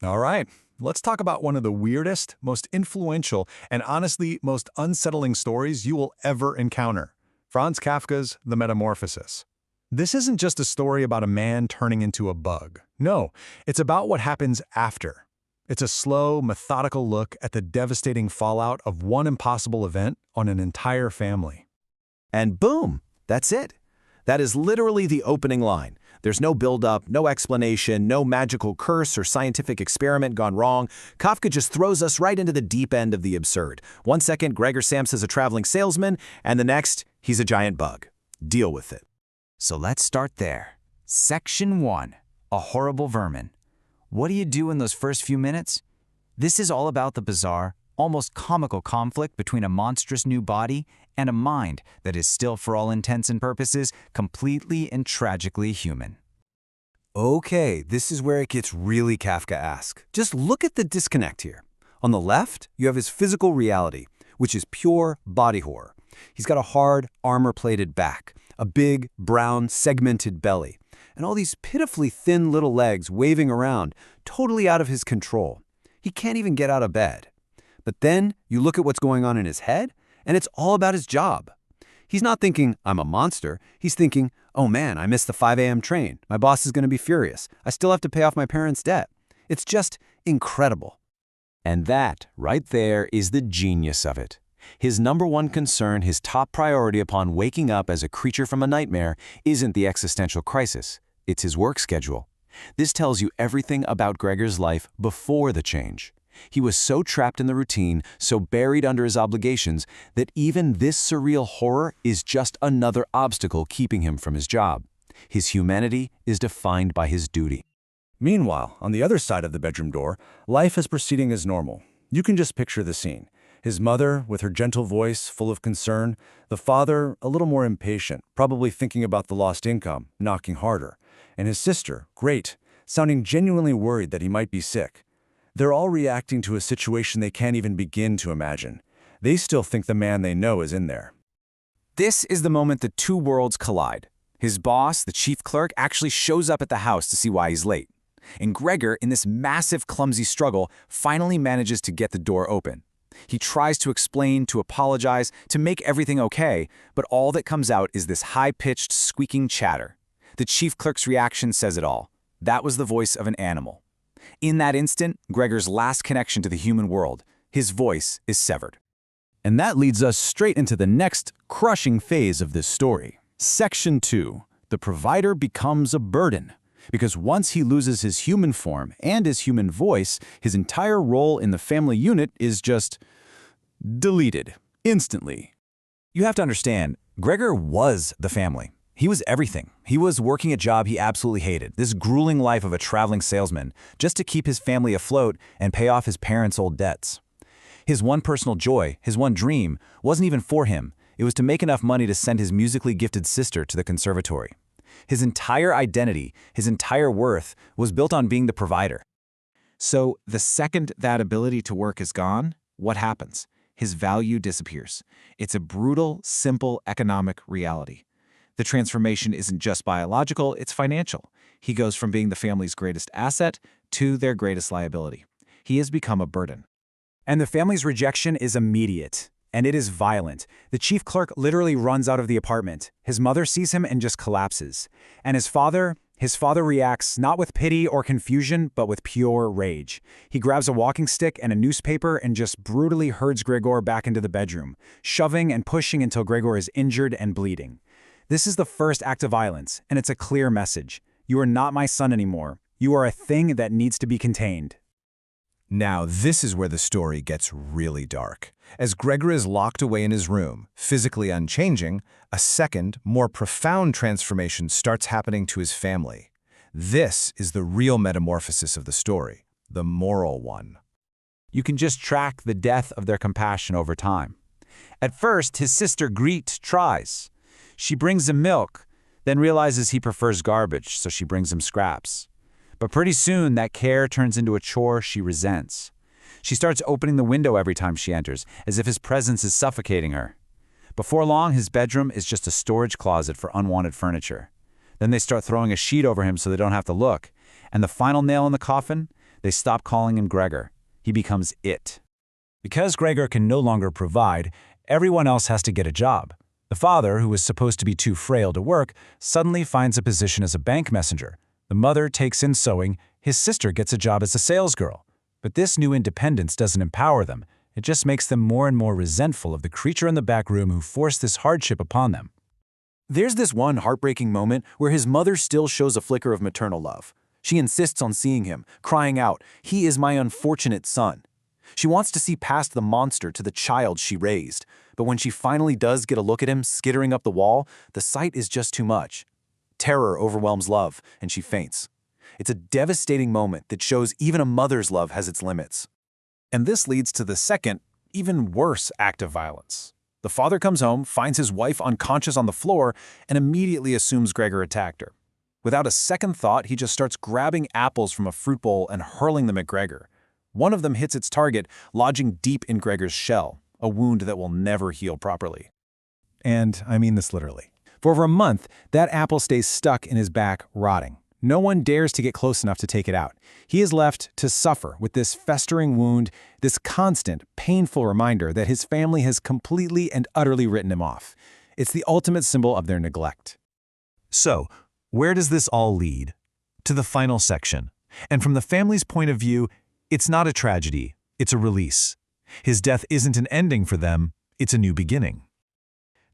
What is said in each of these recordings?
All right, let's talk about one of the weirdest, most influential, and honestly most unsettling stories you will ever encounter. Franz Kafka's The Metamorphosis. This isn't just a story about a man turning into a bug. No, it's about what happens after. It's a slow, methodical look at the devastating fallout of one impossible event on an entire family. And boom, that's it. That is literally the opening line. There's no build-up, no explanation, no magical curse or scientific experiment gone wrong. Kafka just throws us right into the deep end of the absurd. One second, Gregor Samsa is a traveling salesman, and the next, he's a giant bug. Deal with it. So let's start there. Section 1. A horrible vermin. What do you do in those first few minutes? This is all about the bizarre, almost comical conflict between a monstrous new body and a mind that is still, for all intents and purposes, completely and tragically human. Okay, this is where it gets really Kafka-esque. Just look at the disconnect here. On the left, you have his physical reality, which is pure body horror. He's got a hard, armor-plated back, a big, brown, segmented belly, and all these pitifully thin little legs waving around, totally out of his control. He can't even get out of bed. But then you look at what's going on in his head, and it's all about his job. He's not thinking, I'm a monster. He's thinking, oh man, I missed the 5 a.m. train. My boss is going to be furious. I still have to pay off my parents' debt. It's just incredible. And that, right there, is the genius of it. His number one concern, his top priority upon waking up as a creature from a nightmare, isn't the existential crisis. It's his work schedule. This tells you everything about Gregor's life before the change. He was so trapped in the routine, so buried under his obligations, that even this surreal horror is just another obstacle keeping him from his job. His humanity is defined by his duty. Meanwhile, on the other side of the bedroom door, life is proceeding as normal. You can just picture the scene. His mother, with her gentle voice, full of concern. The father, a little more impatient, probably thinking about the lost income, knocking harder. And his sister, great, sounding genuinely worried that he might be sick. They're all reacting to a situation they can't even begin to imagine. They still think the man they know is in there. This is the moment the two worlds collide. His boss, the chief clerk, actually shows up at the house to see why he's late. And Gregor, in this massive, clumsy struggle, finally manages to get the door open. He tries to explain, to apologize, to make everything okay, but all that comes out is this high-pitched, squeaking chatter. The chief clerk's reaction says it all. That was the voice of an animal. In that instant, Gregor's last connection to the human world, his voice is severed. And that leads us straight into the next crushing phase of this story. Section 2. The provider becomes a burden. Because once he loses his human form and his human voice, his entire role in the family unit is just deleted instantly. You have to understand, Gregor was the family. He was everything. He was working a job he absolutely hated, this grueling life of a traveling salesman, just to keep his family afloat and pay off his parents' old debts. His one personal joy, his one dream, wasn't even for him. It was to make enough money to send his musically gifted sister to the conservatory. His entire identity, his entire worth, was built on being the provider. So the second that ability to work is gone, what happens? His value disappears. It's a brutal, simple economic reality. The transformation isn't just biological, it's financial. He goes from being the family's greatest asset to their greatest liability. He has become a burden. And the family's rejection is immediate, and it is violent. The chief clerk literally runs out of the apartment. His mother sees him and just collapses. And his father reacts not with pity or confusion, but with pure rage. He grabs a walking stick and a newspaper and just brutally herds Gregor back into the bedroom, shoving and pushing until Gregor is injured and bleeding. This is the first act of violence, and it's a clear message. You are not my son anymore. You are a thing that needs to be contained. Now, this is where the story gets really dark. As Gregor is locked away in his room, physically unchanging, a second, more profound transformation starts happening to his family. This is the real metamorphosis of the story, the moral one. You can just track the death of their compassion over time. At first, his sister Greet tries. She brings him milk, then realizes he prefers garbage, so she brings him scraps. But pretty soon, that care turns into a chore she resents. She starts opening the window every time she enters, as if his presence is suffocating her. Before long, his bedroom is just a storage closet for unwanted furniture. Then they start throwing a sheet over him so they don't have to look. And the final nail in the coffin? They stop calling him Gregor. He becomes it. Because Gregor can no longer provide, everyone else has to get a job. The father, who was supposed to be too frail to work, suddenly finds a position as a bank messenger. The mother takes in sewing. His sister gets a job as a salesgirl. But this new independence doesn't empower them. It just makes them more and more resentful of the creature in the back room who forced this hardship upon them. There's this one heartbreaking moment where his mother still shows a flicker of maternal love. She insists on seeing him, crying out, "He is my unfortunate son." She wants to see past the monster to the child she raised. But when she finally does get a look at him skittering up the wall, the sight is just too much. Terror overwhelms love, and she faints. It's a devastating moment that shows even a mother's love has its limits. And this leads to the second, even worse act of violence. The father comes home, finds his wife unconscious on the floor, and immediately assumes Gregor attacked her. Without a second thought, he just starts grabbing apples from a fruit bowl and hurling them at Gregor. One of them hits its target, lodging deep in Gregor's shell, a wound that will never heal properly. And I mean this literally. For over a month, that apple stays stuck in his back, rotting. No one dares to get close enough to take it out. He is left to suffer with this festering wound, this constant, painful reminder that his family has completely and utterly written him off. It's the ultimate symbol of their neglect. So, where does this all lead? To the final section. And from the family's point of view, it's not a tragedy, it's a release. His death isn't an ending for them, it's a new beginning.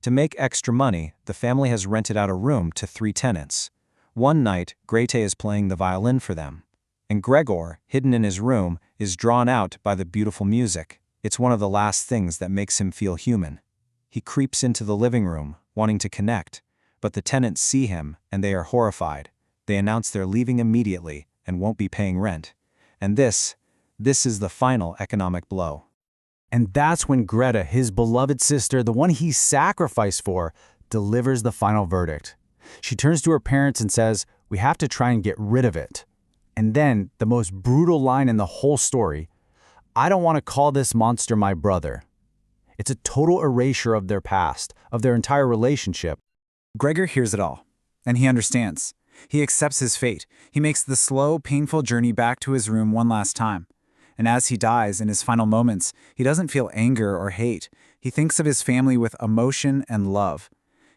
To make extra money, the family has rented out a room to 3 tenants. One night, Grete is playing the violin for them, and Gregor, hidden in his room, is drawn out by the beautiful music. It's one of the last things that makes him feel human. He creeps into the living room, wanting to connect, but the tenants see him, and they are horrified. They announce they're leaving immediately and won't be paying rent. And this is the final economic blow. And that's when Greta, his beloved sister, the one he sacrificed for, delivers the final verdict. She turns to her parents and says, "We have to try and get rid of it." And then, the most brutal line in the whole story, "I don't want to call this monster my brother." It's a total erasure of their past, of their entire relationship. Gregor hears it all, and he understands. He accepts his fate. He makes the slow, painful journey back to his room one last time. And as he dies in his final moments, he doesn't feel anger or hate. He thinks of his family with emotion and love.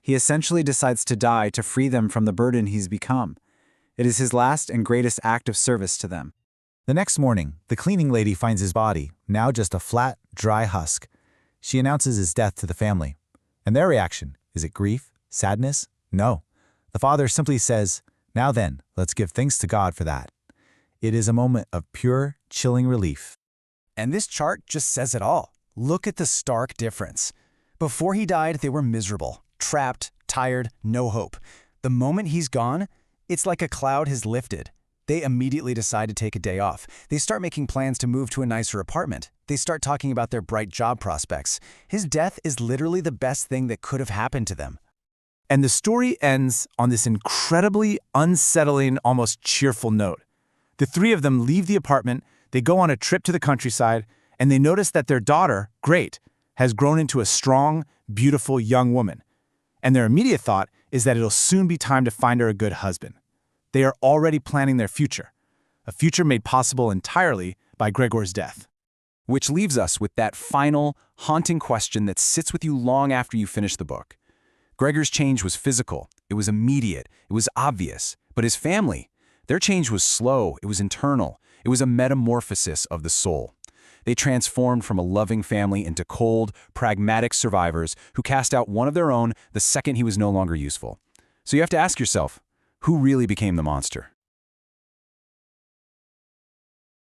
He essentially decides to die to free them from the burden he's become. It is his last and greatest act of service to them. The next morning, the cleaning lady finds his body, now just a flat, dry husk. She announces his death to the family. And their reaction, is it grief? Sadness? No. The father simply says, "Now then, let's give thanks to God for that." It is a moment of pure, chilling relief. And this chart just says it all. Look at the stark difference. Before he died, they were miserable, trapped, tired, no hope. The moment he's gone, it's like a cloud has lifted. They immediately decide to take a day off. They start making plans to move to a nicer apartment. They start talking about their bright job prospects. His death is literally the best thing that could have happened to them. And the story ends on this incredibly unsettling, almost cheerful note. The 3 of them leave the apartment, they go on a trip to the countryside, and they notice that their daughter, Grete, has grown into a strong, beautiful young woman. And their immediate thought is that it'll soon be time to find her a good husband. They are already planning their future, a future made possible entirely by Gregor's death. Which leaves us with that final, haunting question that sits with you long after you finish the book. Gregor's change was physical, it was immediate, it was obvious, but his family, their change was slow, it was internal, it was a metamorphosis of the soul. They transformed from a loving family into cold, pragmatic survivors who cast out one of their own the second he was no longer useful. So you have to ask yourself, who really became the monster?